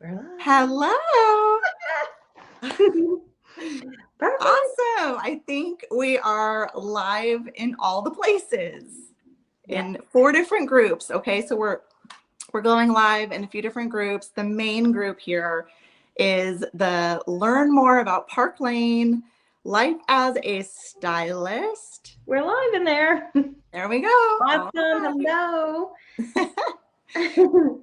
We're live. Hello. Perfect. Awesome. I think we are live in all the places Yeah. in 4 different groups. Okay, so we're going live in a few different groups. The main group here is the Learn More About Park Lane, Life as a Stylist. We're live in there. There we go. Awesome. All right. Hello.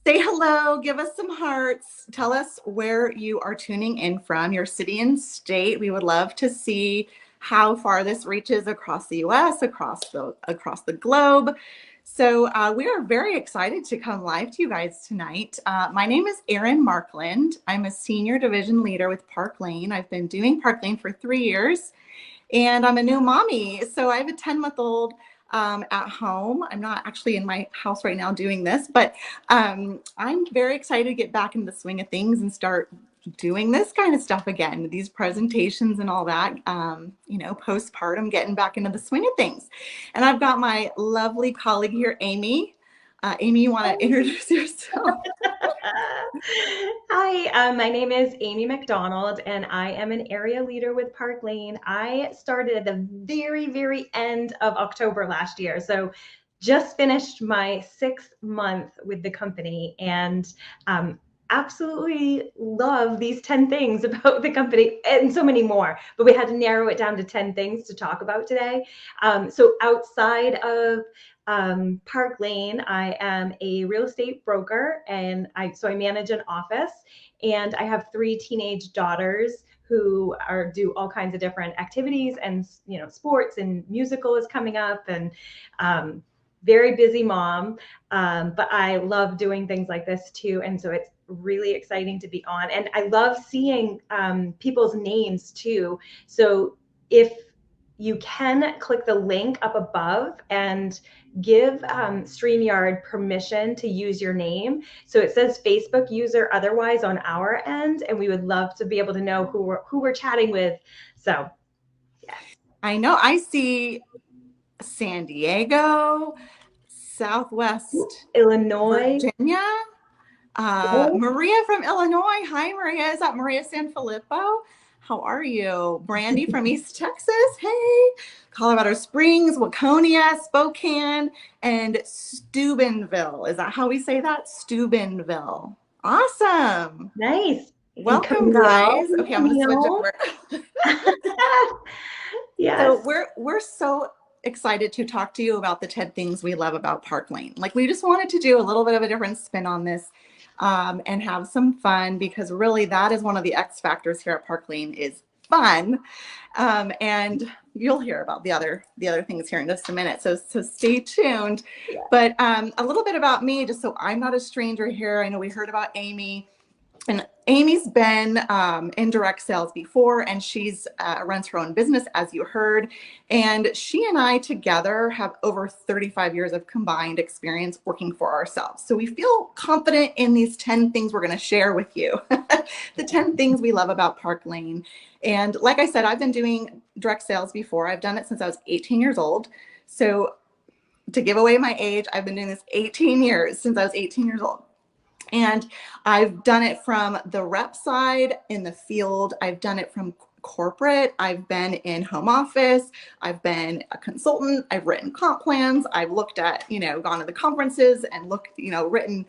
Say hello, give us some hearts. Tell us where you are tuning in from, your city and state. We would love to see how far this reaches across the US, across the globe. So we are very excited to come live to you guys tonight. My name is Erin Markland. I'm a senior division leader with Park Lane. I've been doing Park Lane for 3 years, and I'm a new mommy. So I have a 10-month-old at home. I'm not actually in my house right now doing this, but I'm very excited to get back into the swing of things and start doing this kind of stuff again, these presentations and all that, postpartum, getting back into the swing of things. And I've got my lovely colleague here, Amy. Amy, you want to introduce yourself? Hi, my name is Amy MacDonald, and I am an area leader with Park Lane. I started at the very, very end of October last year. So just finished my 6th month with the company, and absolutely love these 10 things about the company and so many more, but we had to narrow it down to 10 things to talk about today. So outside of Park Lane, I am a real estate broker, and I manage an office, and I have 3 teenage daughters who do all kinds of different activities, and sports and musical is coming up, and very busy mom, but I love doing things like this too, and so it's really exciting to be on, and I love seeing people's names too. So if you can click the link up above and give StreamYard permission to use your name. So it says Facebook user otherwise on our end, and we would love to be able to know who we're chatting with. So, yes. I know. I see San Diego, Southwest Illinois. Virginia. Maria from Illinois. Hi, Maria. Is that Maria Sanfilippo? How are you? Brandy from East Texas. Hey. Colorado Springs, Waconia, Spokane, and Steubenville. Is that how we say that? Steubenville. Awesome. Nice. Welcome, guys. Okay, I'm going to switch over. Yes. So we're so excited to talk to you about the 10 things we love about Park Lane. Like, we just wanted to do a little bit of a different spin on this and have some fun, because really that is one of the X factors here at Park Lane is fun. And you'll hear about the other things here in just a minute. So stay tuned. Yeah. But a little bit about me, just so I'm not a stranger here. I know we heard about Amy. And Amy's been in direct sales before, and she's runs her own business, as you heard. And she and I together have over 35 years of combined experience working for ourselves. So we feel confident in these 10 things we're going to share with you. The 10 things we love about Park Lane. And like I said, I've been doing direct sales before. I've done it since I was 18 years old. So to give away my age, I've been doing this 18 years, since I was 18 years old. And I've done it from the rep side in the field. I've done it from corporate. I've been in home office. I've been a consultant. I've written comp plans. I've looked at, gone to the conferences and looked, written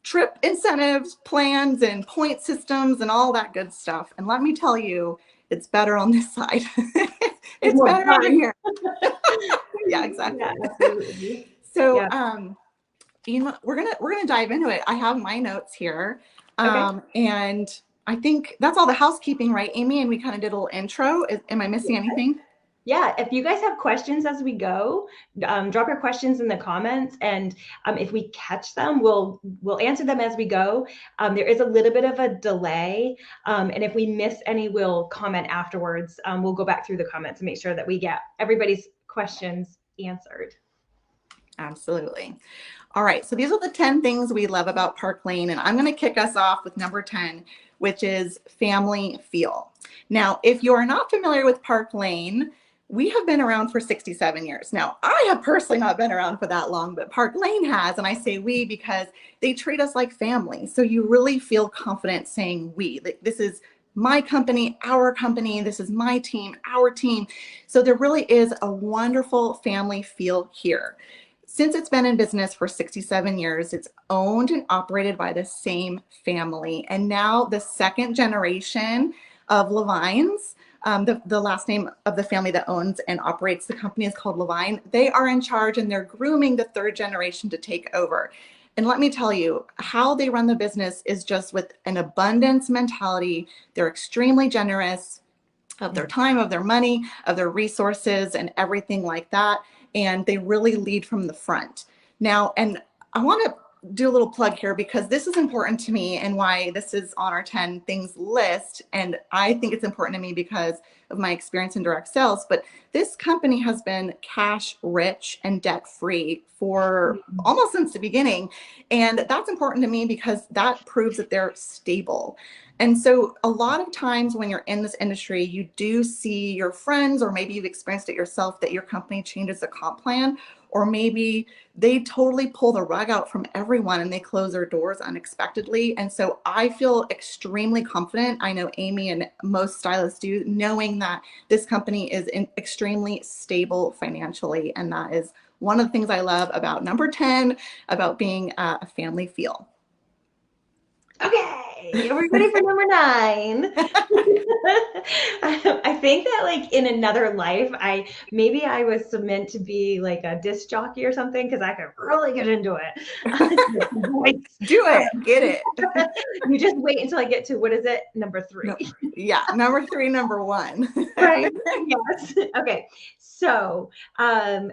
trip incentives, plans, and point systems and all that good stuff. And let me tell you, it's better on this side. It's better over here. Yeah, exactly. Yeah, absolutely. So, Yeah. we're gonna dive into it. I have my notes here, Okay. and I think that's all the housekeeping, right, Amy? And we kind of did a little intro. Am I missing anything? Yeah, if you guys have questions as we go, drop your questions in the comments, and if we catch them, we'll answer them as we go. There is a little bit of a delay, and if we miss any, we'll comment afterwards. We'll go back through the comments and make sure that we get everybody's questions answered. Absolutely. All right, so these are the 10 things we love about Park Lane, and I'm going to kick us off with number 10, which is family feel. Now, if you're not familiar with Park Lane, We have been around for 67 years. Now, I have personally not been around for that long, but Park Lane has. And I say we because they treat us like family. So you really feel confident saying we. Like, this is my company, our company. This is my team, our team. So there really is a wonderful family feel here. Since it's been in business for 67 years, it's owned and operated by the same family. And now the second generation of Levines, the last name of the family that owns and operates the company is called Levine. They are in charge and they're grooming the third generation to take over. And let me tell you, how they run the business is just with an abundance mentality. They're extremely generous of their time, of their money, of their resources, and everything like that. And they really lead from the front. Now, and I want to do a little plug here because this is important to me and why this is on our 10 things list. And I think it's important to me because of my experience in direct sales. But this company has been cash rich and debt free for almost since the beginning. And that's important to me because that proves that they're stable. And so a lot of times when you're in this industry, you do see your friends, or maybe you've experienced it yourself, that your company changes the comp plan, or maybe they totally pull the rug out from everyone and they close their doors unexpectedly. And so I feel extremely confident. I know Amy and most stylists do, knowing that this company is extremely stable financially. And that is one of the things I love about number 10, about being a family feel. Okay, are we ready for number 9? I think that like in another life, maybe I was meant to be like a disc jockey or something because I could really get into it. Do it, get it. You just wait until I get to, what is it? Number 3. No, yeah, number 3, number 1. Right. Yes. Okay. So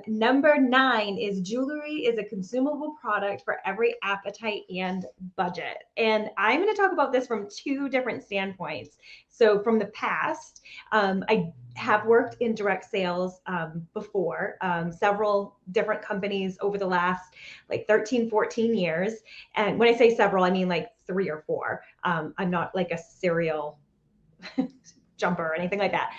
number 9 is jewelry is a consumable product for every appetite and budget. And I'm going to talk about this from 2 different standpoints. So from the past, I have worked in direct sales before, several different companies over the last like 13, 14 years. And when I say several, I mean like 3 or 4. I'm not like a serial jumper or anything like that.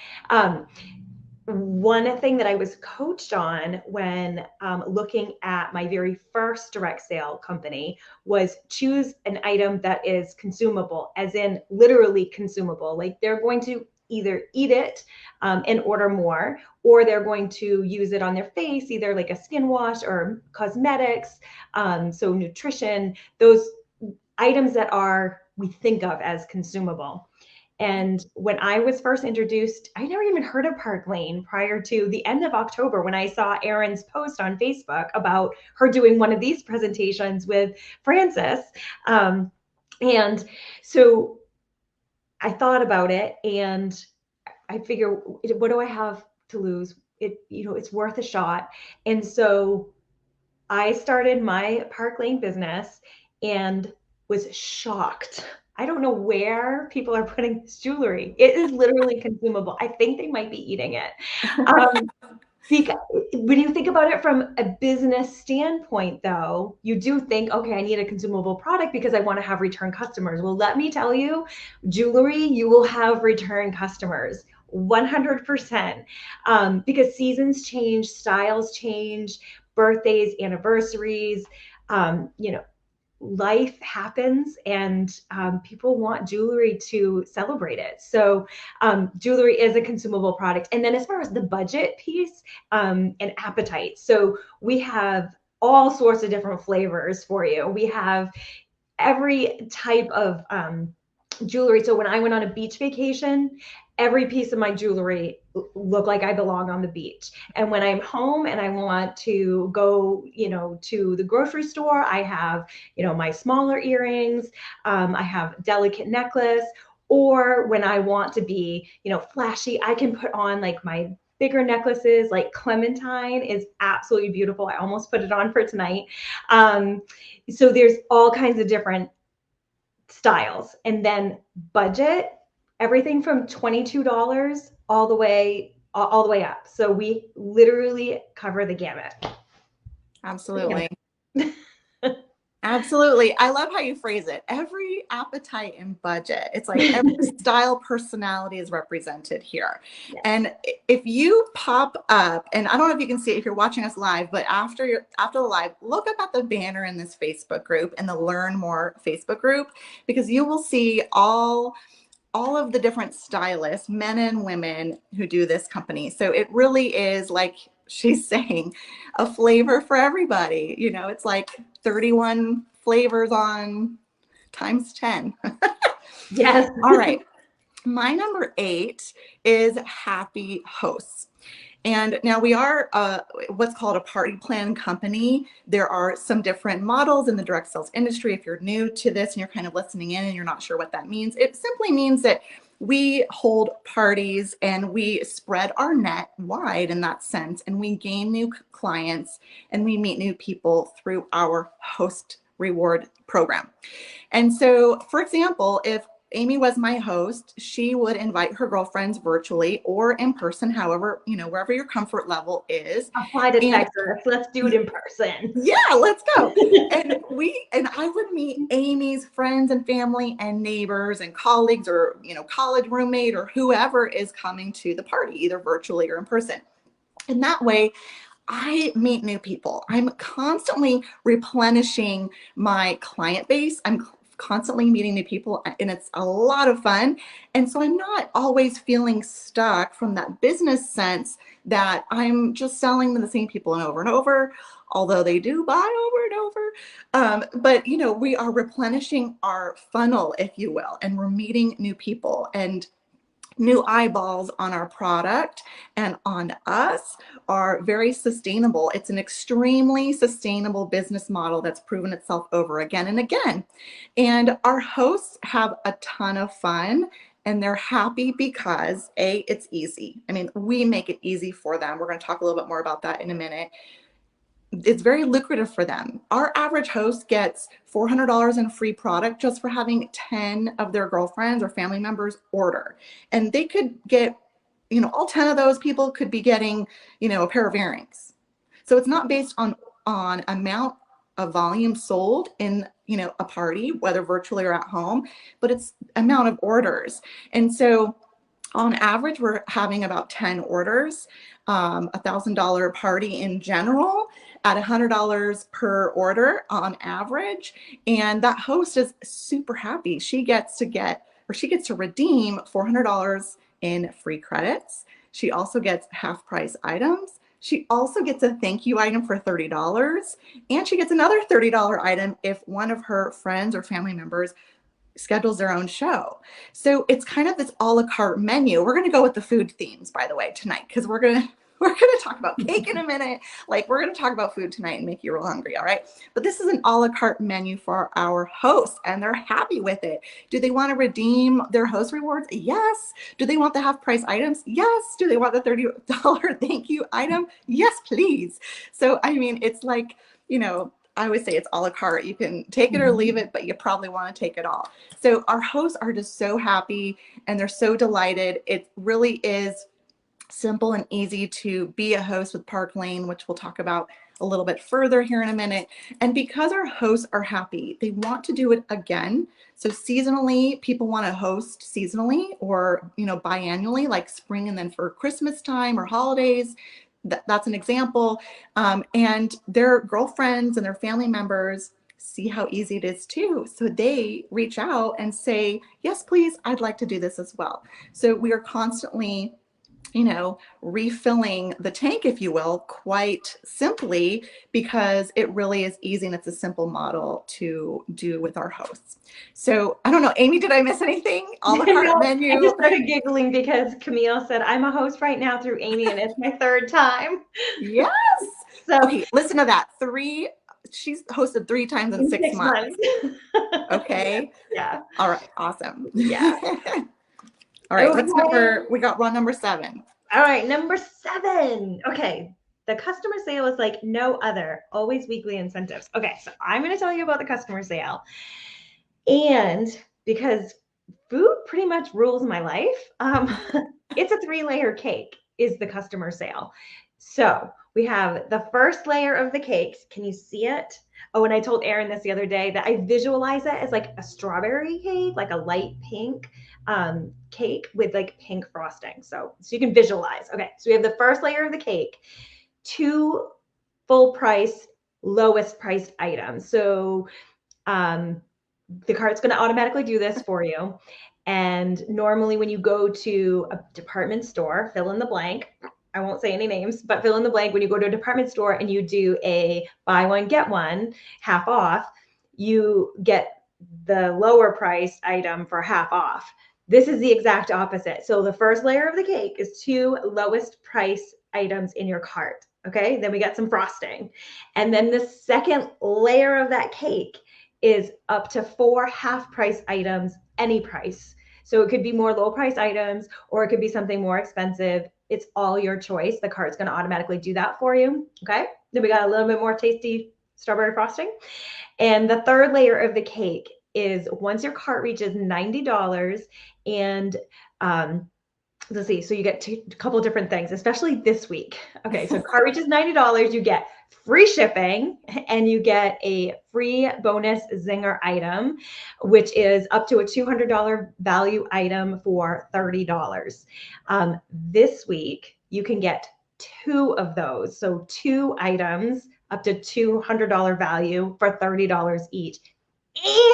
One thing that I was coached on when looking at my very first direct sale company was choose an item that is consumable, as in literally consumable. Like they're going to either eat it and order more, or they're going to use it on their face, either like a skin wash or cosmetics. So nutrition, those items that we think of as consumable. And when I was first introduced, I never even heard of Park Lane prior to the end of October when I saw Erin's post on Facebook about her doing one of these presentations with Francis. And so I thought about it and I figure, what do I have to lose? It's worth a shot. And so I started my Park Lane business and was shocked. I don't know where people are putting this jewelry. It is literally consumable. I think they might be eating it. Because when you think about it from a business standpoint, though, you do think, okay, I need a consumable product because I want to have return customers. Well, let me tell you, jewelry, you will have return customers. 100%, because seasons change, styles change, birthdays, anniversaries, life happens and people want jewelry to celebrate it. So jewelry is a consumable product. And then as far as the budget piece and appetite, so we have all sorts of different flavors for you. We have every type of jewelry. So when I went on a beach vacation, every piece of my jewelry looked like I belong on the beach. And when I'm home and I want to go, to the grocery store, I have, my smaller earrings. I have delicate necklace. Or when I want to be, flashy, I can put on like my bigger necklaces. Like Clementine is absolutely beautiful. I almost put it on for tonight. So there's all kinds of different styles. And then budget, everything from $22 all the way up. So we literally cover the gamut. Absolutely. Absolutely. I love how you phrase it. Every appetite and budget. It's like every style personality is represented here. Yes. And if you pop up, and I don't know if you can see it if you're watching us live, but after the live, look up at the banner in this Facebook group, in the Learn More Facebook group, because you will see all of the different stylists, men and women, who do this company. So it really is, like she's saying, a flavor for everybody. You know, it's like 31 flavors on times 10. Yes. All right. My number 8 is happy hosts. And now we are what's called a party plan company. There are some different models in the direct sales industry. If you're new to this and you're kind of listening in and you're not sure what that means, it simply means that we hold parties and we spread our net wide in that sense, and we gain new clients and we meet new people through our host reward program. And so, for example, if Amy was my host, she would invite her girlfriends virtually or in person, however, you know, wherever your comfort level is. Apply to Texas. Let's do it in person. Yeah, let's go. And I would meet Amy's friends and family and neighbors and colleagues, or, you know, college roommate or whoever is coming to the party, either virtually or in person. And that way, I meet new people. I'm constantly replenishing my client base. I'm constantly meeting new people, and it's a lot of fun. And so I'm not always feeling stuck from that business sense that I'm just selling to the same people and over, although they do buy over and over. But, you know, we are replenishing our funnel, if you will, and we're meeting new people and new eyeballs on our product and on us are very sustainable. It's an extremely sustainable business model that's proven itself over again and again. And our hosts have a ton of fun, and they're happy because it's easy. I mean, we make it easy for them. We're going to talk a little bit more about that in a minute. It's very lucrative for them. Our average host gets $400 in free product just for having 10 of their girlfriends or family members order. And they could get, you know, all 10 of those people could be getting, you know, a pair of earrings. So it's not based on amount of volume sold in, you know, a party, whether virtually or at home, but it's amount of orders. And so on average, we're having about 10 orders, $1,000 party in general at $100 per order on average. And that host is super happy. She gets to redeem $400 in free credits. She also gets half price items. She also gets a thank you item for $30. And she gets another $30 item if one of her friends or family members schedules their own show. So it's kind of this a la carte menu. We're going to go with the food themes, by the way, tonight, because we're going to talk about cake in a minute. Like, we're going to talk about food tonight and make you real hungry. All right. But this is an a la carte menu for our hosts, and they're happy with it. Do they want to redeem their host rewards? Yes. Do they want the half price items? Yes. Do they want the $30 thank you item? Yes, please. So, I mean, it's like, you know, I always say it's a la carte. You can take it or leave it, but you probably want to take it all. So our hosts are just so happy and they're so delighted. It really is simple and easy to be a host with Park Lane, which we'll talk about a little bit further here in a minute. And because our hosts are happy, they want to do it again. So seasonally, people want to host seasonally or, you know, biannually, like spring and then for Christmas time or holidays. That's an example. And their girlfriends and their family members see how easy it is too. So they reach out and say, yes, please, I'd like to do this as well. So we are constantly, you know, refilling the tank, if you will, quite simply, because it really is easy and it's a simple model to do with our hosts. So I don't know, Amy, did I miss anything? A la carte menu. I just started giggling because Camille said, I'm a host right now through Amy, and it's my 3rd time. Yes. So okay, listen to that. She's hosted 3 times in 6 months. Okay. Yeah. All right. Awesome. Yeah. All right. We got run number 7. All right. Number 7. Okay. The customer sale is like no other, always weekly incentives. Okay. So I'm going to tell you about the customer sale. And because food pretty much rules my life, it's a 3-layer cake is the customer sale. So we have the first layer of the cakes. Can you see it? Oh, and I told Erin this the other day that I visualize it as like a strawberry cake, like a light pink cake with like pink frosting. So you can visualize. Okay, so we have the first layer of the cake, two full price, lowest priced items. So the cart's going to automatically do this for you. And normally, when you go to a department store, fill in the blank. I won't say any names, but fill in the blank. When you go to a department store and you do a buy one, get one half off, you get the lower priced item for half off. This is the exact opposite. So the first layer of the cake is two lowest price items in your cart. Okay, then we got some frosting. And then the second layer of that cake is up to 4 half price items, any price. So it could be more low price items, or it could be something more expensive. It's all your choice. The cart's going to automatically do that for you. Okay. Then we got a little bit more tasty strawberry frosting. And the third layer of the cake is once your cart reaches $90 and let's see, so you get a couple different things, especially this week. Okay, so cart reaches $90, you get free shipping and you get a free bonus zinger item, which is up to a $200 value item for $30. This week, you can get two of those. So two items up to $200 value for $30 each.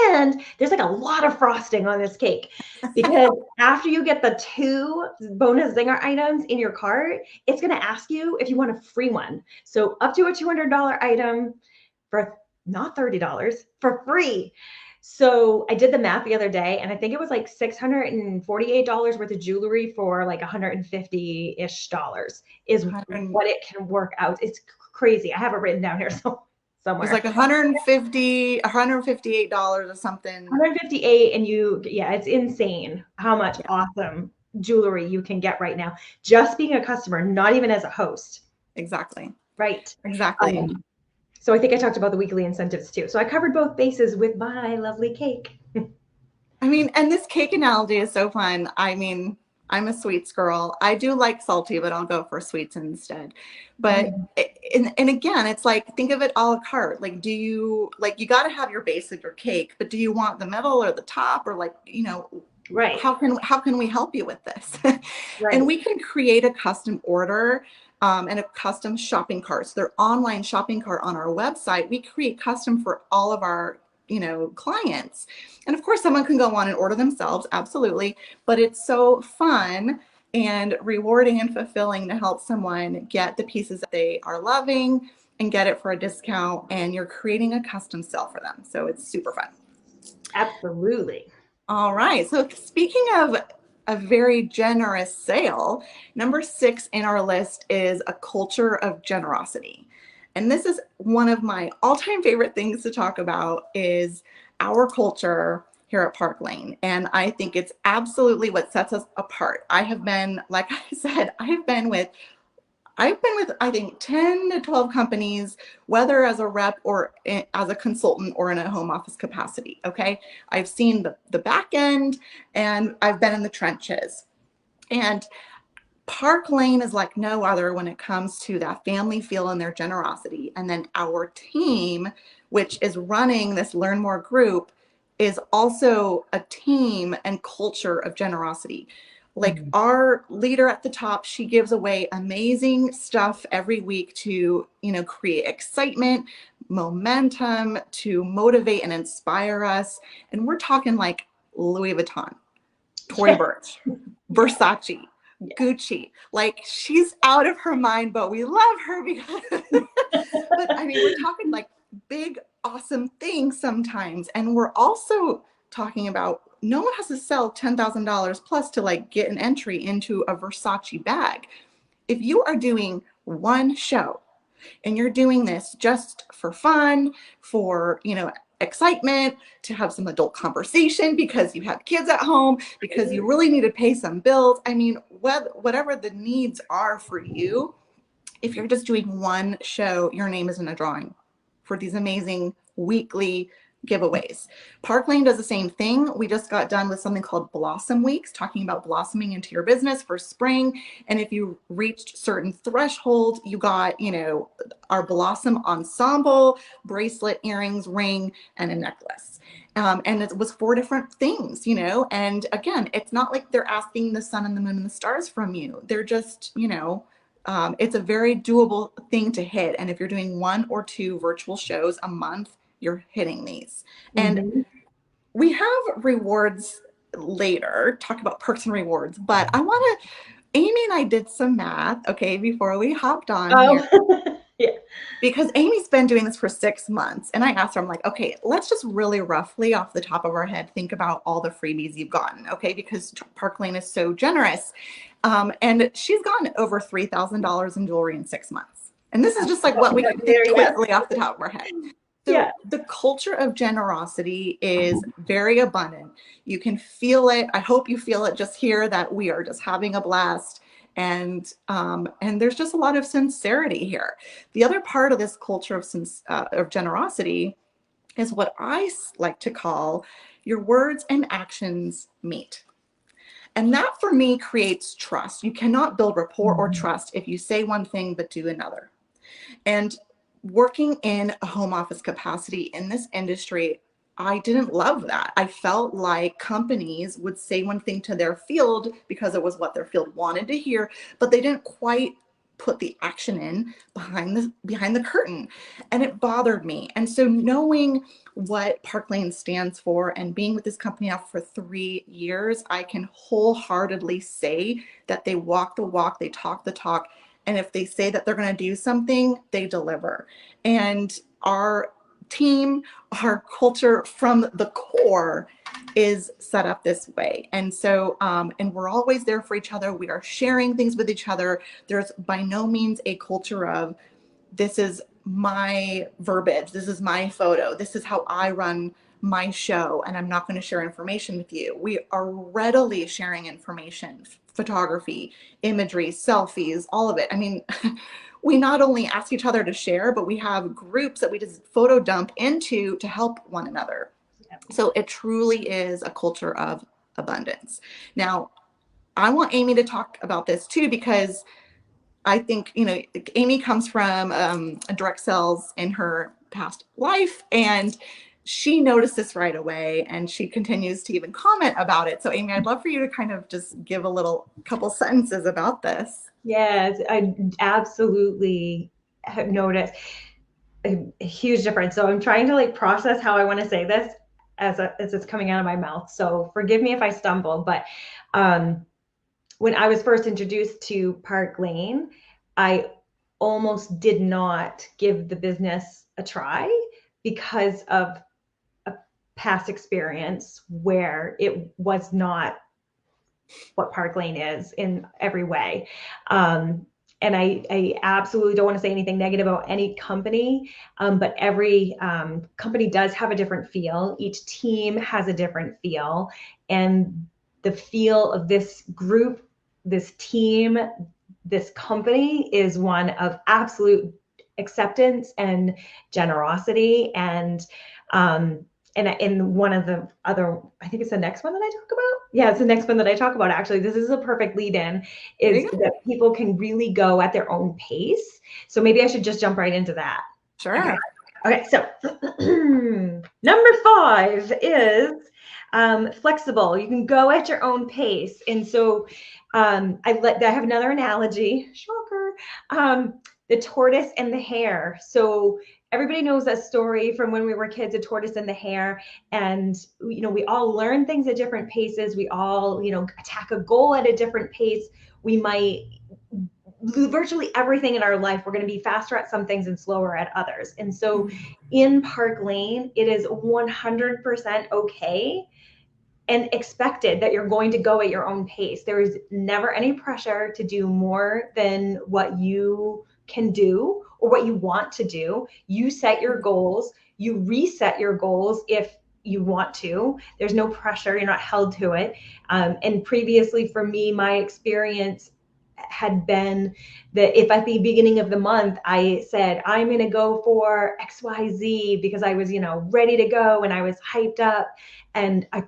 And there's like a lot of frosting on this cake because after you get the two bonus zinger items in your cart, it's going to ask you if you want a free one. So up to a $200 item for not $30 for free. So I did the math the other day and I think it was like $648 worth of jewelry for like 150-ish dollars is what it can work out. It's crazy. I have it written down here somewhere. It's like $158 or something. 158 and it's insane how much awesome jewelry you can get right now. Just being a customer, not even as a host. Exactly. Right. Exactly. So I think I talked about the weekly incentives too. So I covered both bases with my lovely cake. I mean, and this cake analogy is so fun. I mean, I'm a sweets girl. I do like salty, but I'll go for sweets instead. But and again, it's like, think of it a la carte. Like, do you you got to have your base of your cake, but do you want the middle or the top, or right? How can we help you with this? Right. And we can create a custom order and a custom shopping cart. So their online shopping cart on our website, we create custom for all of our clients. And of course, someone can go on and order themselves, absolutely. But it's so fun and rewarding and fulfilling to help someone get the pieces that they are loving and get it for a discount. And you're creating a custom sale for them. So it's super fun. Absolutely. All right. So speaking of a very generous sale, number 6 in our list is a culture of generosity. And this is one of my all-time favorite things to talk about is our culture here at Park Lane. And I think it's absolutely what sets us apart. I have been, like I said, I've been with, I think, 10 to 12 companies, whether as a rep or as a consultant or in a home office capacity, okay? I've seen the back end and I've been in the trenches. And Park Lane is like no other when it comes to that family feel and their generosity. And then our team, which is running this Learn More group, is also a team and culture of generosity. Like our leader at the top, she gives away amazing stuff every week to, create excitement, momentum, to motivate and inspire us. And we're talking like Louis Vuitton, Tory Burch, Versace, Gucci. Like, she's out of her mind, but we love her because but I mean, we're talking like big, awesome things sometimes. And we're also talking about no one has to sell $10,000 plus to get an entry into a Versace bag. If you are doing one show and you're doing this just for fun, for, excitement, to have some adult conversation because you have kids at home, because you really need to pay some bills. I mean, whatever the needs are for you, if you're just doing one show, your name is in a drawing for these amazing weekly giveaways. Park Lane does the same thing. We just got done with something called Blossom Weeks, talking about blossoming into your business for spring. And if you reached certain threshold, you got, our Blossom Ensemble, bracelet, earrings, ring, and a necklace. And it was 4 different things, and again, it's not like they're asking the sun and the moon and the stars from you. They're just, it's a very doable thing to hit. And if you're doing 1 or 2 virtual shows a month, you're hitting these. And we have rewards later, talk about perks and rewards, but Amy and I did some math, okay, before we hopped on here. Yeah. Because Amy's been doing this for 6 months. And I asked her, I'm like, okay, let's just really roughly off the top of our head, think about all the freebies you've gotten, okay? Because Park Lane is so generous. And she's gotten over $3,000 in jewelry in 6 months. And this is just like what we can think quickly off the top of our head. So the culture of generosity is very abundant. You can feel it. I hope you feel it just here, that we are just having a blast. And there's just a lot of sincerity here. The other part of this culture of generosity is what I like to call your words and actions meet. And that for me creates trust. You cannot build rapport or trust if you say one thing but do another. And working in a home office capacity in this industry, I didn't love that. I felt like companies would say one thing to their field because it was what their field wanted to hear, but they didn't quite put the action in behind the curtain. And it bothered me. And so knowing what Park Lane stands for and being with this company now for 3 years, I can wholeheartedly say that they walk the walk, they talk the talk. And if they say that they're going to do something, they deliver. And our team, our culture from the core is set up this way. And so, and we're always there for each other. We are sharing things with each other. There's by no means a culture of, this is my verbiage, this is my photo, this is how I run my show, and I'm not going to share information with you. We are readily sharing information, photography, imagery, selfies, all of it. I mean, we not only ask each other to share, but we have groups that we just photo dump into to help one another. So it truly is a culture of abundance. Now, I want Amy to talk about this too, because I think, Amy comes from direct sales in her past life, and she noticed this right away, and she continues to even comment about it. So Amy, I'd love for you to kind of just give a couple sentences about this. Yes, I absolutely have noticed a huge difference. So I'm trying to process how I want to say this as it's coming out of my mouth. So forgive me if I stumble, but when I was first introduced to Park Lane, I almost did not give the business a try because of a past experience where it was not what Park Lane is in every way. And I absolutely don't want to say anything negative about any company, but every company does have a different feel. Each team has a different feel. And the feel of this group, this team, this company is one of absolute acceptance and generosity. And in one of the other, I think it's the next one that I talk about. Yeah, it's the next one that I talk about. Actually, this is a perfect lead in, is that people can really go at their own pace. So maybe I should just jump right into that. Sure. Okay, so number 5 is flexible. You can go at your own pace. And so I have another analogy, shocker, the tortoise and the hare. So everybody knows that story from when we were kids, a tortoise and the hare. And, we all learn things at different paces. We all, attack a goal at a different pace. We might virtually everything in our life, we're going to be faster at some things and slower at others. And so in Park Lane, it is 100% okay and expected that you're going to go at your own pace. There is never any pressure to do more than what you can do or what you want to do. You set your goals, you reset your goals if you want to. There's no pressure, you're not held to it. And previously for me, my experience had been that if at the beginning of the month I said, I'm going to go for XYZ because I was, ready to go and I was hyped up and I,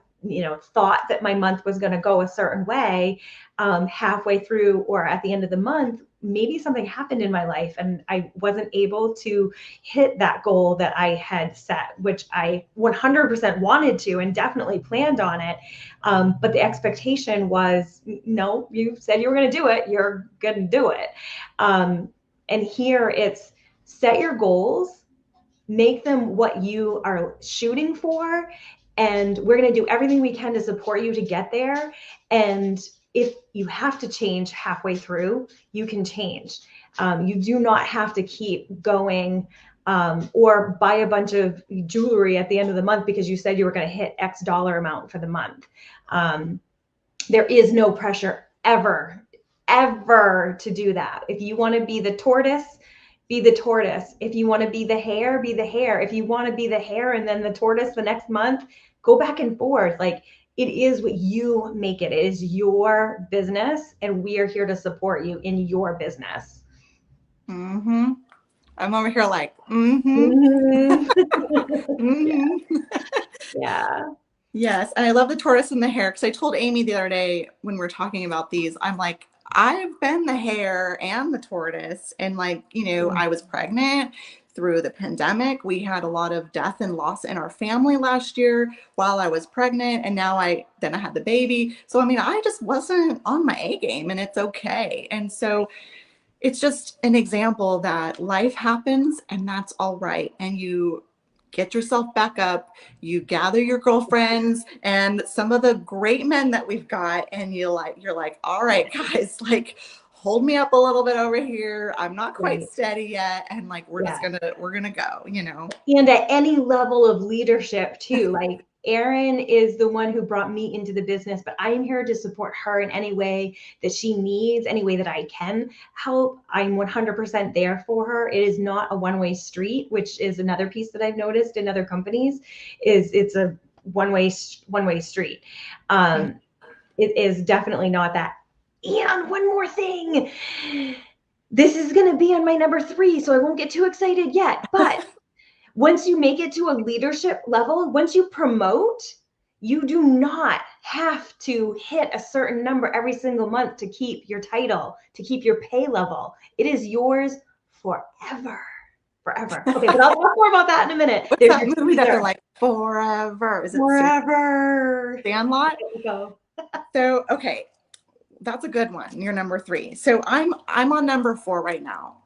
thought that my month was going to go a certain way, halfway through or at the end of the month, maybe something happened in my life and I wasn't able to hit that goal that I had set, which I 100% wanted to and definitely planned on it. But the expectation was, no, you said you were going to do it, you're going to do it. And here it's set your goals, make them what you are shooting for, and we're going to do everything we can to support you to get there. And if you have to change halfway through, you can change. You do not have to keep going or buy a bunch of jewelry at the end of the month because you said you were going to hit X dollar amount for the month. There is no pressure ever to do that. If you want to be the tortoise, be the tortoise. If you want to be the hare, be the hare. If you want to be the hare and then the tortoise the next month, go back and forth. Like, it is what you make it. It is your business, and we are here to support you in your business. Mm-hmm. I'm over here like, mm-hmm. Mm-hmm. Yeah. Yes. And I love the tortoise and the hare, because I told Amy the other day when we were talking about these, I'm like, I've been the hare and the tortoise. And like, I was pregnant through the pandemic. We had a lot of death and loss in our family last year while I was pregnant. And now I had the baby. So, I mean, I just wasn't on my A game, and it's okay. And so it's just an example that life happens and that's all right. And you get yourself back up, you gather your girlfriends and some of the great men that we've got, and you're like, all right, guys, like, hold me up a little bit over here. I'm not quite steady yet. And like, we're gonna go, And at any level of leadership too, like, Erin is the one who brought me into the business, but I am here to support her in any way that she needs, any way that I can help. I'm 100% there for her. It is not a one-way street, which is another piece that I've noticed in other companies, is it's a one-way street. It is definitely not that. And one more thing, this is going to be on my number 3, so I won't get too excited yet, but once you make it to a leadership level, once you promote, you do not have to hit a certain number every single month to keep your title, to keep your pay level. It is yours forever. Okay, but I'll talk more about that in a minute. What's that movie that they're like, forever? Is it Forever? Sandlot? So, okay, that's a good one. You're number 3. So I'm on number 4 right now.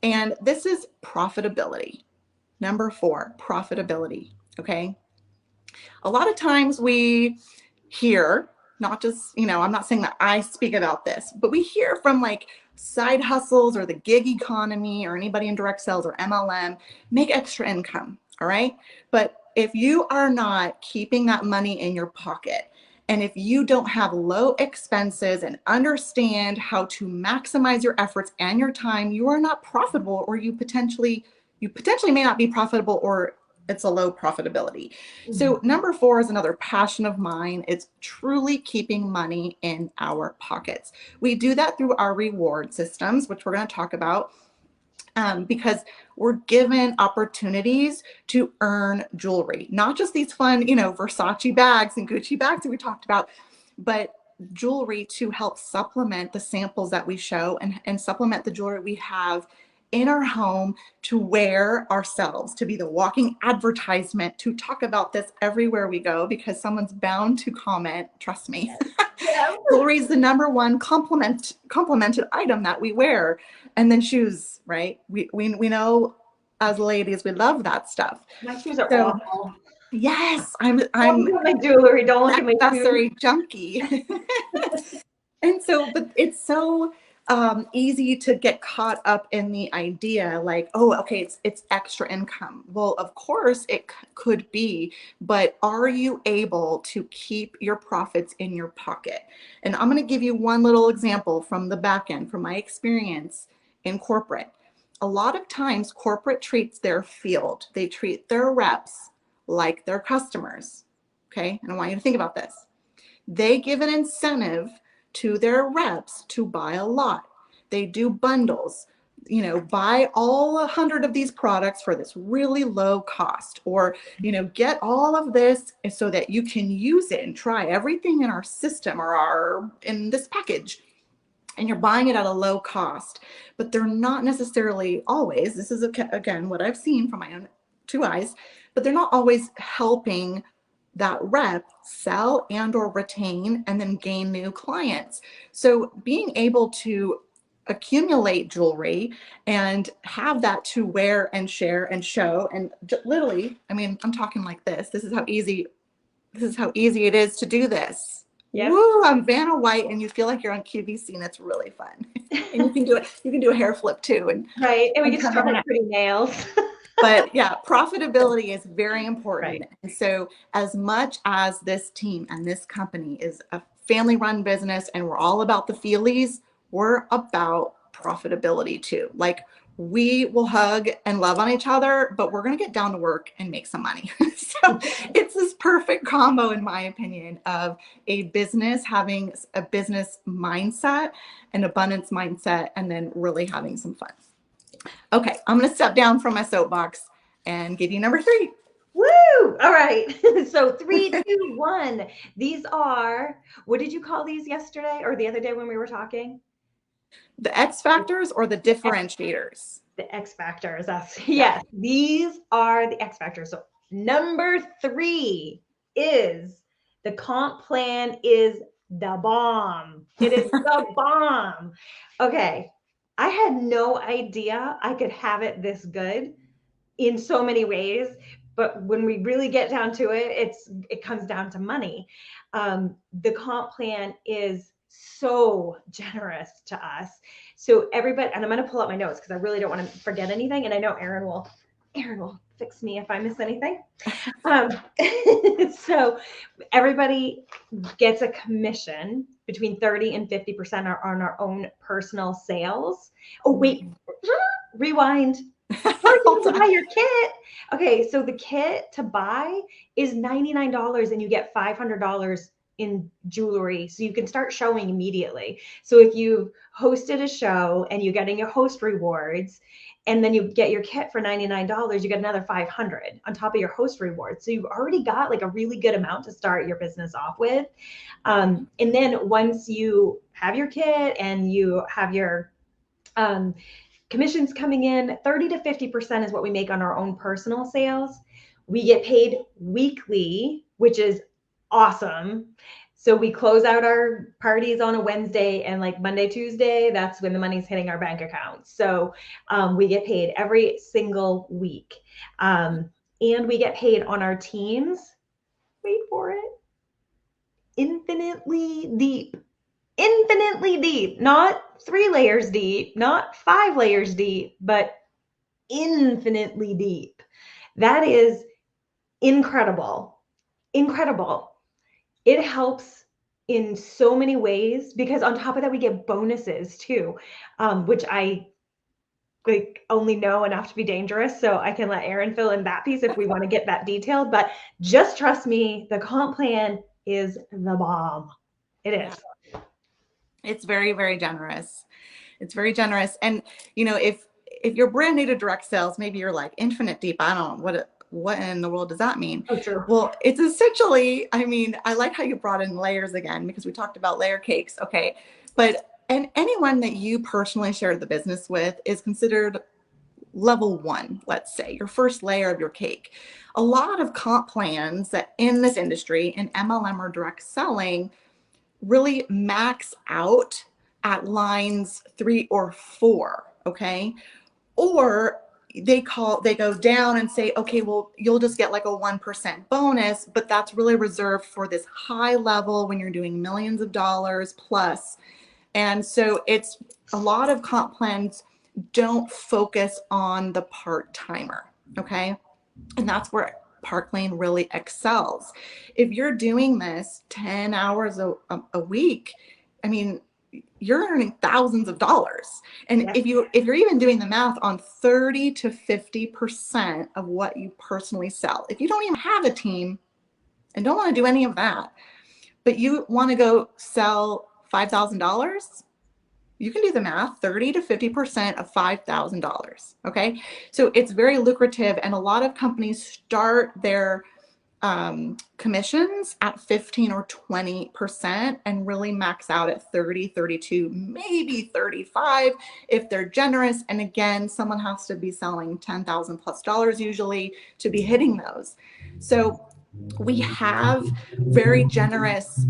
And this is profitability. Number 4, profitability. Okay. A lot of times we hear, not just, I'm not saying that I speak about this, but we hear from like side hustles or the gig economy or anybody in direct sales or MLM, make extra income. All right. But if you are not keeping that money in your pocket, and if you don't have low expenses and understand how to maximize your efforts and your time, you are not profitable, or you potentially may not be profitable, or it's a low profitability. Mm-hmm. So number 4 is another passion of mine. It's truly keeping money in our pockets. We do that through our reward systems, which we're going to talk about. Because we're given opportunities to earn jewelry, not just these fun, Versace bags and Gucci bags that we talked about, but jewelry to help supplement the samples that we show and supplement the jewelry we have in our home to wear ourselves, to be the walking advertisement, to talk about this everywhere we go, because someone's bound to comment. Trust me. Jewelry is the number one complimented item that we wear. And then shoes, right? We know as ladies, we love that stuff. My shoes are awful. Yes, I'm my jewelry. Don't look at my accessory junkie. And so, but it's so easy to get caught up in the idea like, oh, okay, it's extra income. Well, of course it could be, but are you able to keep your profits in your pocket? And I'm going to give you one little example from the back end, from my experience in corporate. A lot of times corporate treats their field, they treat their reps like their customers. Okay. And I want you to think about this. They give an incentive to their reps to buy a lot. They do bundles, you know, buy all 100 of these products for this really low cost, or, you know, get all of this so that you can use it and try everything in our system or in this package. And you're buying it at a low cost, but they're not necessarily always, this is again what I've seen from my own two eyes, but they're not always helping that rep sell and or retain and then gain new clients. So being able to accumulate jewelry and have that to wear and share and show, and literally, I mean, I'm talking like this is how easy it is to do this. Yep. Woo, I'm Vanna White, and you feel like you're on QVC, and it's really fun. And you can do it. You can do a hair flip too, and right. And we get to have pretty nails. But yeah, profitability is very important. Right. And so as much as this team and this company is a family-run business and we're all about the feelies, we're about profitability too. Like, we will hug and love on each other, but we're going to get down to work and make some money. So it's this perfect combo, in my opinion, of a business having a business mindset, an abundance mindset, and then really having some fun. Okay, I'm going to step down from my soapbox and give you number 3. Woo! All right. So 3, 2, 1. These are, what did you call these yesterday or the other day when we were talking? The X factors or the differentiators? The X factors. Yes, these are the X factors. So number 3 is the comp plan is the bomb. It is the bomb. Okay. I had no idea I could have it this good in so many ways. But when we really get down to it, it comes down to money. The comp plan is so generous to us. So everybody, and I'm going to pull up my notes because I really don't want to forget anything. And I know Aaron will fix me if I miss anything. So everybody gets a commission between 30 and 50% on our own personal sales. Oh, wait, rewind. First, you buy your kit. Okay, so the kit to buy is $99 and you get $500 in jewelry. So you can start showing immediately. So if you've hosted a show and you're getting your host rewards, and then you get your kit for $99, you get another $500 on top of your host rewards. So you've already got like a really good amount to start your business off with. And then once you have your kit and you have your commissions coming in, 30 to 50% is what we make on our own personal sales. We get paid weekly, which is awesome. So we close out our parties on a Wednesday, and like Monday, Tuesday, that's when the money's hitting our bank account. So we get paid every single week. And we get paid on our teams. Wait for it. Infinitely deep. Infinitely deep. Not 3 layers deep, not 5 layers deep, but infinitely deep. That is incredible. Incredible. It helps in so many ways because on top of that, we get bonuses too, which I like only know enough to be dangerous. So I can let Aaron fill in that piece if we want to get that detailed. But just trust me, the comp plan is the bomb. It is. It's very, very generous. It's very generous. And, you know, if you're brand new to direct sales, maybe you're like, infinite deep, I don't know what in the world does that mean? Oh, true. Well, it's essentially, I mean, I like how you brought in layers again, because we talked about layer cakes. Okay. And anyone that you personally share the business with is considered level 1, let's say, your first layer of your cake. A lot of comp plans that in this industry, in MLM or direct selling, really max out at lines 3 or 4. Okay. Or they go down and say, okay, well, you'll just get like a 1% bonus, but that's really reserved for this high level when you're doing millions of dollars plus. And so it's a lot of comp plans don't focus on the part-timer. Okay. And that's where Park Lane really excels. If you're doing this 10 hours a week, I mean, you're earning thousands of dollars. And if you're even doing the math on 30 to 50% of what you personally sell, if you don't even have a team and don't want to do any of that, but you want to go sell $5,000, you can do the math, 30 to 50% of $5,000. Okay. So it's very lucrative. And a lot of companies start their commissions at 15 or 20% and really max out at 30, 32, maybe 35 if they're generous. And again, someone has to be selling $10,000+ usually to be hitting those. So we have very generous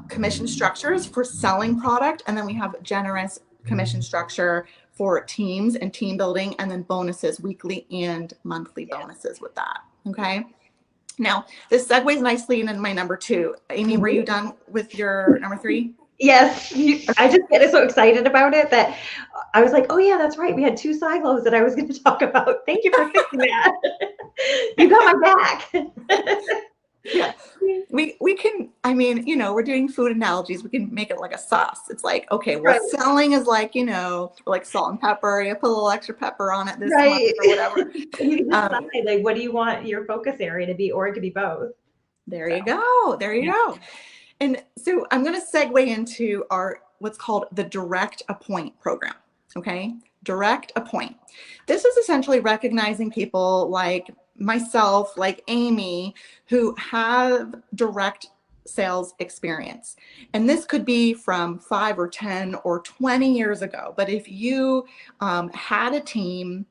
commission structures for selling product, and then we have generous commission structure for teams and team building, and then bonuses, weekly and monthly bonuses with that. Okay. Now, this segues nicely into my number 2. Amy, were you done with your number 3? Yes, I just get so excited about it that I was like, oh yeah, that's right. We had 2 silos that I was going to talk about. Thank you for fixing that. You got my back. Yeah, we can, I mean, you know, we're doing food analogies. We can make it like a sauce. It's like, okay, well, Right. selling is like, you know, like salt and pepper. You put a little extra pepper on it this month Right. or whatever. And you can decide, like, what do you want your focus area to be, or it could be both. There you go. There you go. And so I'm going to segue into our what's called the Direct Appoint program. Okay, Direct Appoint. This is essentially recognizing people like myself, like Amy, who have direct sales experience. And this could be from 5 or 10 or 20 years ago. But if you had a team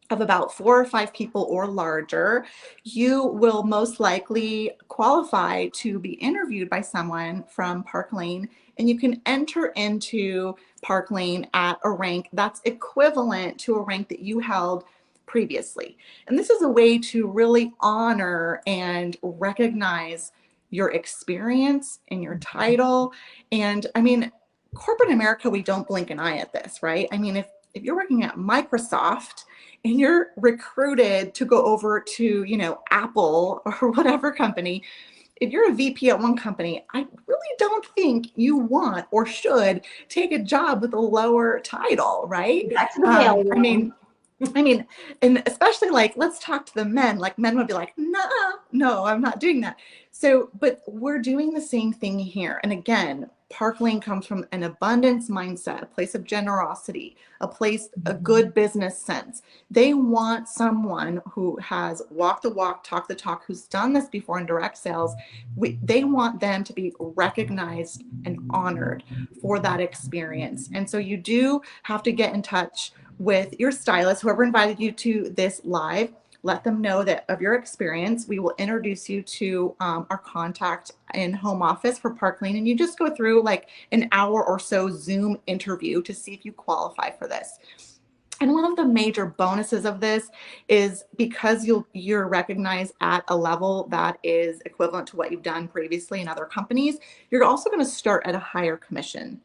of about 4 or 5 people or larger, you will most likely qualify to be interviewed by someone from Park Lane, and you can enter into Park Lane at a rank that's equivalent to a rank that you held previously. And this is a way to really honor and recognize your experience and your title. And I mean, corporate America, we don't blink an eye at this, right? I mean, if you're working at Microsoft and you're recruited to go over to, you know, Apple or whatever company, if you're a VP at one company, I really don't think you want or should take a job with a lower title, right? Back to the mail room. I mean, and especially like, let's talk to the men. Like men would be like, no, I'm not doing that. So, but we're doing the same thing here. And again, Park Lane comes from an abundance mindset, a place of generosity, a place, a good business sense. They want someone who has walked the walk, talked the talk, who's done this before in direct sales. They want them to be recognized and honored for that experience. And so you do have to get in touch with your stylist, whoever invited you to this live. Let them know that of your experience. We will introduce you to our contact in home office for Park Lane, and you just go through like an hour or so Zoom interview to see if you qualify for this. And one of the major bonuses of this is because you're recognized at a level that is equivalent to what you've done previously in other companies, you're also going to start at a higher commission.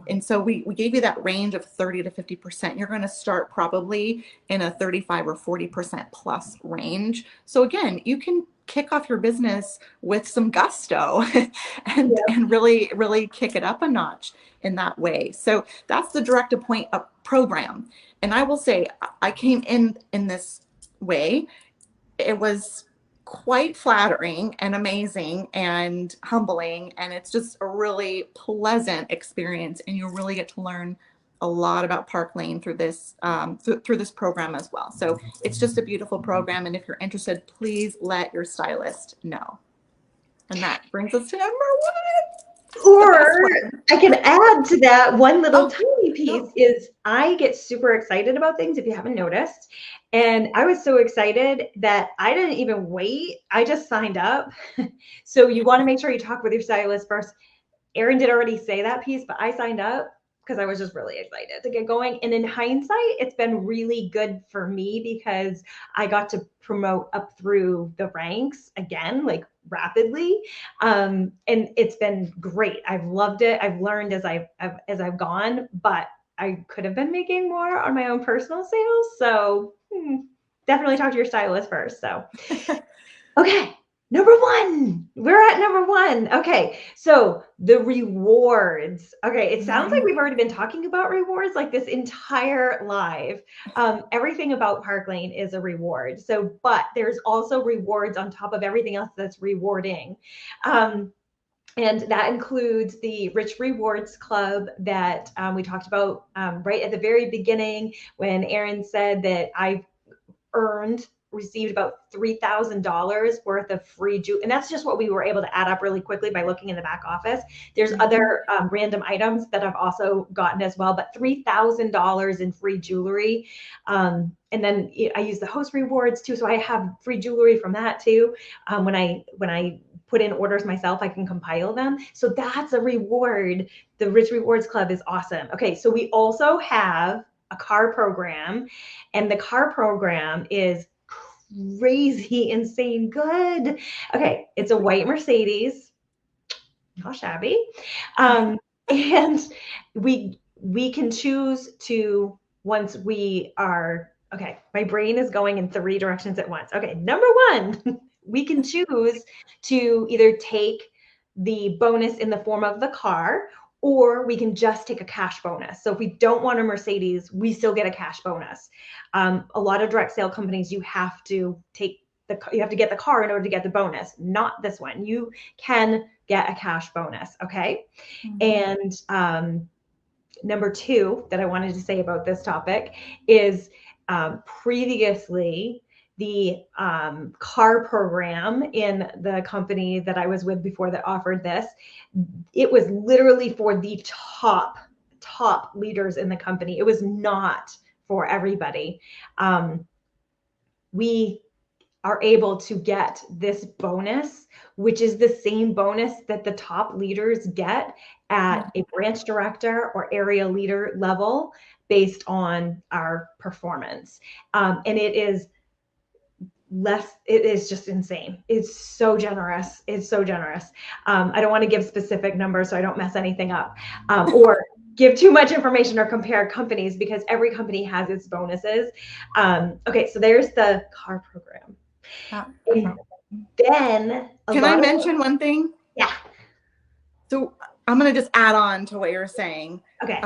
And so we gave you that range of 30 to 50%. You're going to start probably in a 35 or 40% plus range. So again, you can kick off your business with some gusto and really, really kick it up a notch in that way. So that's the Direct Appoint program. And I will say, I came in this way. It was quite flattering and amazing and humbling, and it's just a really pleasant experience, and you really get to learn a lot about Park Lane through this through this program as well. So it's just a beautiful program, and if you're interested, please let your stylist know. And that brings us to number 1. Or I can add to that one little tiny piece is I get super excited about things, if you haven't noticed. And I was so excited that I didn't even wait. I just signed up. So you want to make sure you talk with your stylist first. Erin did already say that piece, but I signed up because I was just really excited to get going. And in hindsight, it's been really good for me because I got to promote up through the ranks again, like rapidly. And it's been great. I've loved it. I've learned as I've gone, but I could have been making more on my own personal sales. So definitely talk to your stylist first. So, okay. Number 1, we're at number 1. Okay, so the rewards. Okay, it sounds like we've already been talking about rewards like this entire live. Everything about Park Lane is a reward. So, but there's also rewards on top of everything else that's rewarding. And that includes the Rich Rewards Club that we talked about right at the very beginning when Erin said that I received about $3,000 worth of free jewelry. And that's just what we were able to add up really quickly by looking in the back office. There's other random items that I've also gotten as well, but $3,000 in free jewelry. And then I use the host rewards too. So I have free jewelry from that too. When I put in orders myself, I can compile them. So that's a reward. The Rich Rewards Club is awesome. Okay, so we also have a car program, and the car program is crazy, insane good. Okay, it's a white Mercedes, not shabby. And we can choose to, once we are, okay, my brain is going in 3 directions at once. Okay, number 1, we can choose to either take the bonus in the form of the car, or we can just take a cash bonus. So if we don't want a Mercedes, we still get a cash bonus. A lot of direct sale companies, you have to get the car in order to get the bonus. Not this one. You can get a cash bonus. Okay. And number 2 that I wanted to say about this topic is previously the car program in the company that I was with before that offered this, it was literally for the top leaders in the company. It was not for everybody. We are able to get this bonus, which is the same bonus that the top leaders get at a branch director or area leader level based on our performance. And it is just insane. It's so generous. It's so generous. I don't want to give specific numbers so I don't mess anything up, or give too much information or compare companies, because every company has its bonuses. Okay, so there's the car program. Then can I mention one thing? Yeah. So I'm going to just add on to what you're saying. Okay.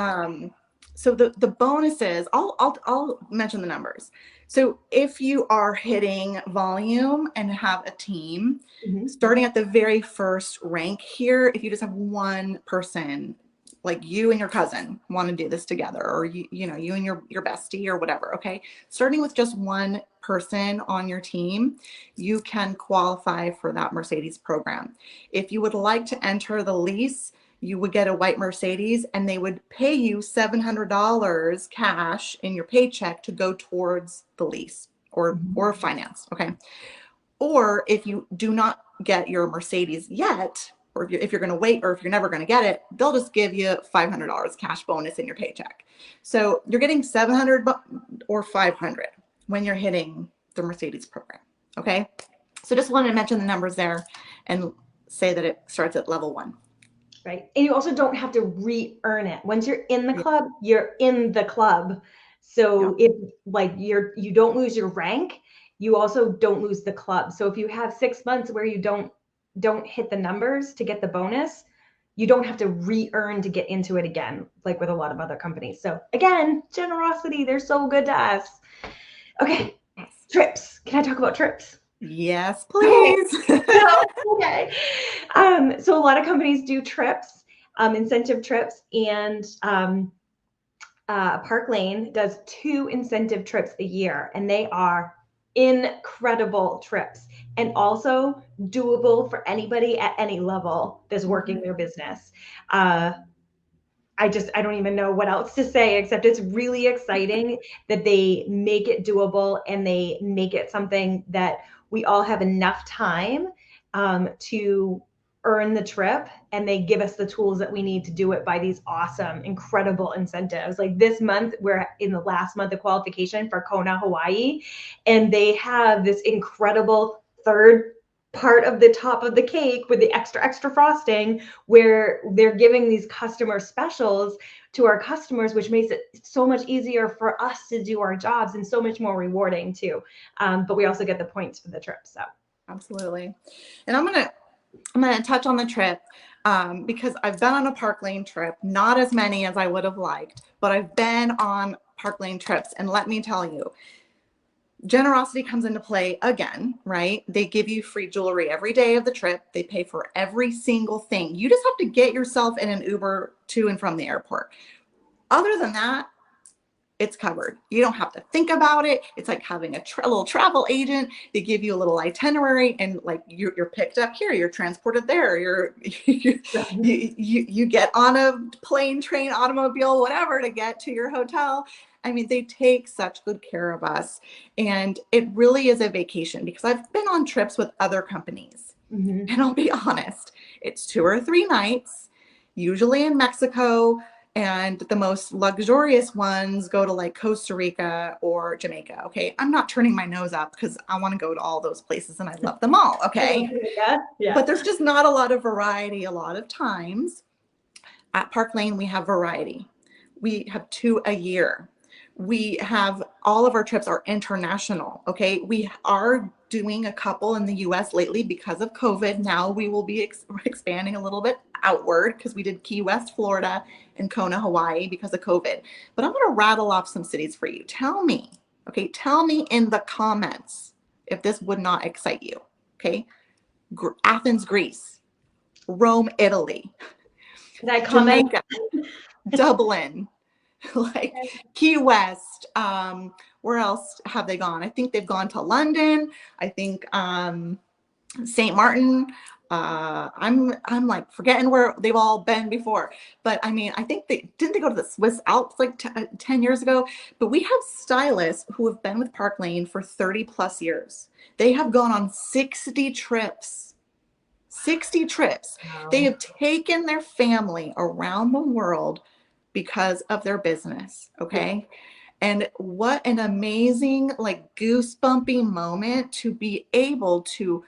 So the bonuses, I'll mention the numbers. So if you are hitting volume and have a team, starting at the very first rank here, if you just have one person, like you and your cousin want to do this together, or you and your bestie or whatever, okay? Starting with just one person on your team, you can qualify for that Mercedes program. If you would like to enter the lease, you would get a white Mercedes, and they would pay you $700 cash in your paycheck to go towards the lease or finance, okay? Or if you do not get your Mercedes yet, or if you're going to wait, or if you're never going to get it, they'll just give you $500 cash bonus in your paycheck. So you're getting $700 or $500 when you're hitting the Mercedes program, okay? So just wanted to mention the numbers there and say that it starts at level 1. Right. And you also don't have to re-earn it. Once you're in the club, you're in the club. So if like you don't lose your rank, you also don't lose the club. So if you have 6 months where you don't hit the numbers to get the bonus, you don't have to re-earn to get into it again, like with a lot of other companies. So again, generosity, they're so good to us. Okay, trips. Can I talk about trips? Yes, please. Okay. So a lot of companies do trips, incentive trips, and Park Lane does 2 incentive trips a year, and they are incredible trips and also doable for anybody at any level that's working their business. I don't even know what else to say, except it's really exciting that they make it doable and they make it something that we all have enough time to earn the trip, and they give us the tools that we need to do it by these awesome, incredible incentives. Like this month, we're in the last month of qualification for Kona, Hawaii, and they have this incredible third part of the top of the cake with the extra frosting, where they're giving these customer specials to our customers, which makes it so much easier for us to do our jobs and so much more rewarding too. But we also get the points for the trip. So absolutely. And I'm gonna touch on the trip because I've been on a Park Lane trip, not as many as I would have liked, but I've been on Park Lane trips, and let me tell you, Generosity comes into play again, right? They give you free jewelry every day of the trip. They pay for every single thing. You just have to get yourself in an Uber to and from the airport. Other than that, it's covered. You don't have to think about it. It's like having a little travel agent. They give you a little itinerary, and like you're picked up here, you're transported there, you get on a plane, train, automobile, whatever to get to your hotel. I mean, they take such good care of us, and it really is a vacation, because I've been on trips with other companies, and I'll be honest, it's 2 or 3 nights, usually in Mexico. And the most luxurious ones go to like Costa Rica or Jamaica. Okay. I'm not turning my nose up, because I want to go to all those places and I love them all. Okay. Yeah. But there's just not a lot of variety a lot of times. At Park Lane, we have variety. We have 2 a year. We have all of our trips are international. Okay. We are doing a couple in the US lately because of COVID. Now we will be expanding a little bit outward, because we did Key West, Florida, and Kona, Hawaii because of COVID. But I'm going to rattle off some cities for you. Tell me in the comments if this would not excite you. Okay. Athens, Greece, Rome, Italy, Did I comment? Jamaica, Dublin, like Key West. Where else have they gone? I think they've gone to London. I think St. Martin. I'm like forgetting where they've all been before, but I mean, I think they go to the Swiss Alps like 10 years ago. But we have stylists who have been with Park Lane for 30 plus years. They have gone on 60 trips. 60 trips. Wow. They have taken their family around the world because of their business. Okay. Yeah. And what an amazing, like goosebumpy moment to be able to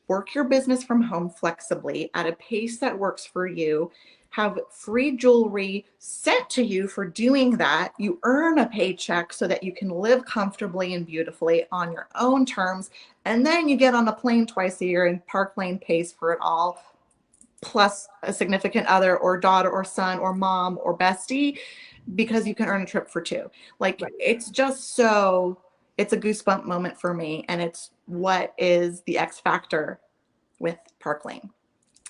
work your business from home flexibly at a pace that works for you, have free jewelry sent to you for doing that. You earn a paycheck so that you can live comfortably and beautifully on your own terms. And then you get on a plane twice a year and Park Lane pays for it all, plus a significant other or daughter or son or mom or bestie, because you can earn a trip for 2. Like, right. It's just so, it's a goosebump moment for me. And it's what is the X factor with Park Lane.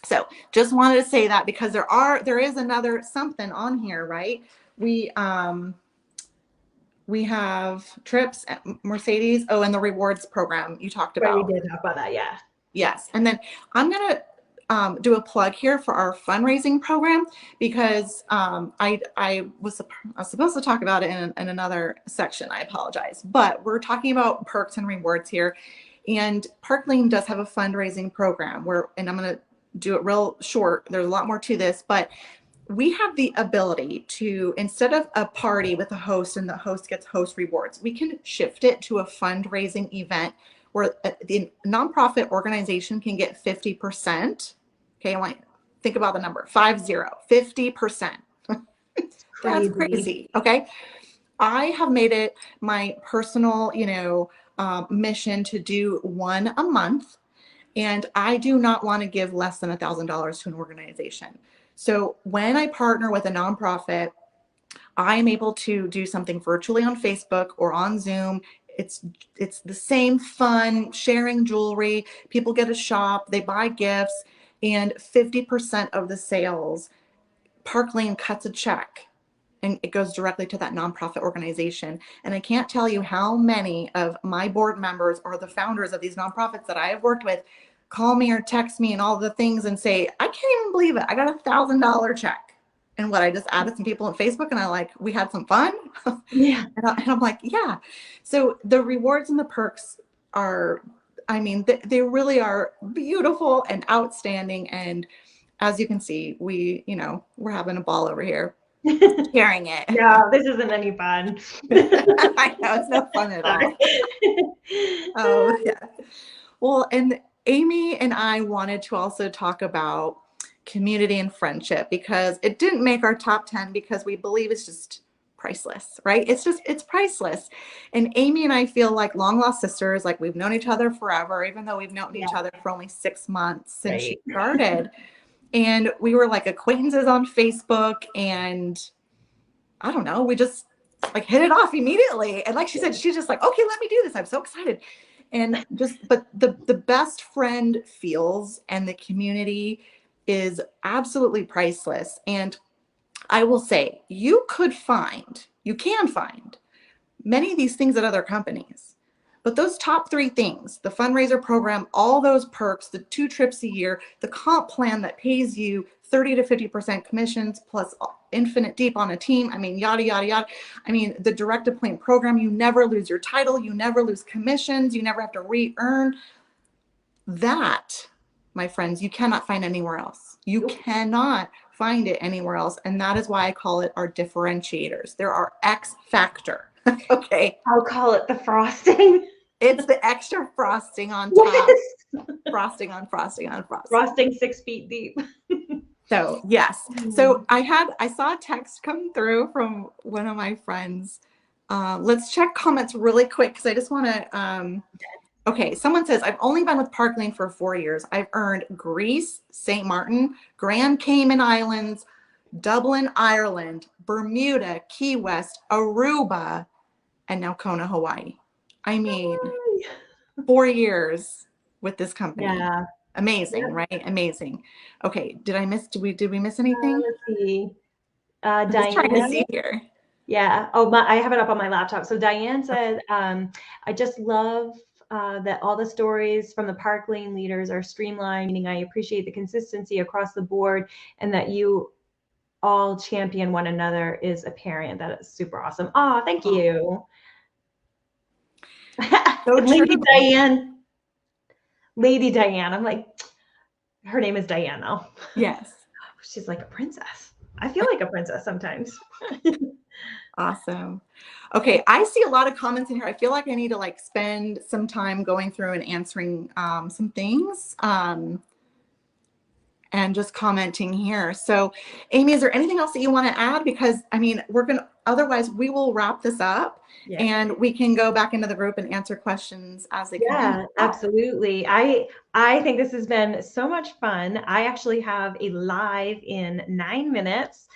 So just wanted to say that, because there is another something on here, right? We have trips at Mercedes. Oh, and the rewards program you talked about. Right, we did talk about that. Yeah. Yes. And then I'm going to do a plug here for our fundraising program, because I was supposed to talk about it in another section. I apologize, but we're talking about perks and rewards here. And Park Lane does have a fundraising program and I'm going to do it real short. There's a lot more to this, but we have the ability to, instead of a party with a host and the host gets host rewards, we can shift it to a fundraising event where the nonprofit organization can get 50%. Okay, I want you to think about the number, 50%. That's crazy. Okay. I have made it my personal, mission to do one a month. And I do not want to give less than $1,000 to an organization. So when I partner with a nonprofit, I am able to do something virtually on Facebook or on Zoom. It's the same fun, sharing jewelry. People get a shop, they buy gifts, and 50% of the sales, Park Lane cuts a check and it goes directly to that nonprofit organization. And I can't tell you how many of my board members or the founders of these nonprofits that I have worked with call me or text me and all the things and say, I can't even believe it. I got $1,000 check. And what, I just added some people on Facebook and we had some fun. Yeah. And I'm like, yeah. So the rewards and the perks are, they really are beautiful and outstanding. And as you can see, we're having a ball over here. Sharing it. No, this isn't any fun. I know, it's no fun at all. Oh, yeah. Well, and Amy and I wanted to also talk about community and friendship, because it didn't make our top 10 because we believe it's just priceless, right? It's priceless. And Amy and I feel like long lost sisters, like we've known each other forever, even though we've known each other for only 6 months since she started. And we were like acquaintances on Facebook, and I don't know, we just like hit it off immediately. And like she said, she's just like, okay, let me do this. I'm so excited. And just, but the best friend feels and the community is absolutely priceless. And I will say, you can find many of these things at other companies. But those top 3 things, the fundraiser program, all those perks, the 2 trips a year, the comp plan that pays you 30 to 50% commissions plus infinite deep on a team. I mean, yada, yada, yada. I mean, the direct appoint program, you never lose your title. You never lose commissions. You never have to re-earn. That, my friends, you cannot find anywhere else. You cannot find it anywhere else. And that is why I call it our differentiators. They're our X factor. Okay. I'll call it the frosting. It's the extra frosting on top. Yes. Frosting on frosting on frosting. Frosting 6 feet deep. So yes. So I saw a text come through from one of my friends. Let's check comments really quick because I just want to. Okay, someone says, I've only been with Park Lane for 4 years. I've earned Greece, St. Martin, Grand Cayman Islands, Dublin, Ireland, Bermuda, Key West, Aruba, and now Kona, Hawaii. I mean, 4 years with this company. Yeah. Amazing, right? Amazing. Okay, did we miss anything? Let's see. I'm just trying to see here. Yeah. Oh, I have it up on my laptop. So Diane said, I just love that all the stories from the Park Lane leaders are streamlined, meaning I appreciate the consistency across the board and that you all champion one another is apparent. That is super awesome. Oh, thank you. So Lady Diane. I'm like, her name is Diane now. Yes. She's like a princess. I feel like a princess sometimes. Awesome. Okay, I see a lot of comments in here. I feel like I need to like spend some time going through and answering some things and just commenting here. So Amy, is there anything else that you want to add? Because I mean, otherwise we will wrap this up and we can go back into the group and answer questions as they come. Yeah, absolutely. I think this has been so much fun. I actually have a live in 9 minutes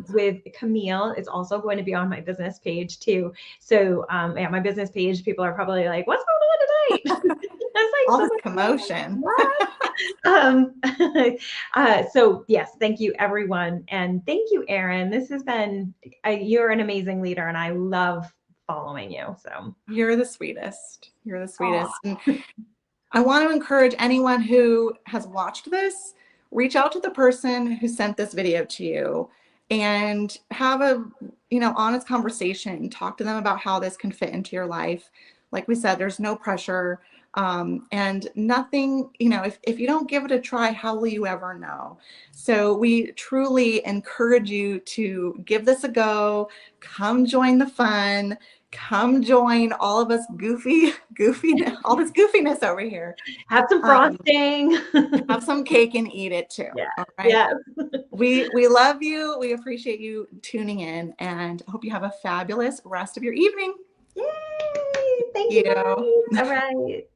with Camille. It's also going to be on my business page too. So yeah, my business page, people are probably like, what's going on tonight? That's like all this commotion. So yes, thank you everyone. And thank you, Erin. This has been, you're an amazing leader and I love following you. So you're the sweetest. You're the sweetest. And I want to encourage anyone who has watched this, reach out to the person who sent this video to you and have a, honest conversation. Talk to them about how this can fit into your life. Like we said, there's no pressure. And nothing, if you don't give it a try, how will you ever know? So we truly encourage you to give this a go, come join the fun, come join all of us all this goofiness over here. Have some frosting, have some cake and eat it too. Yeah. All right? Yeah. We love you. We appreciate you tuning in and hope you have a fabulous rest of your evening. Yay! Thank you. All right.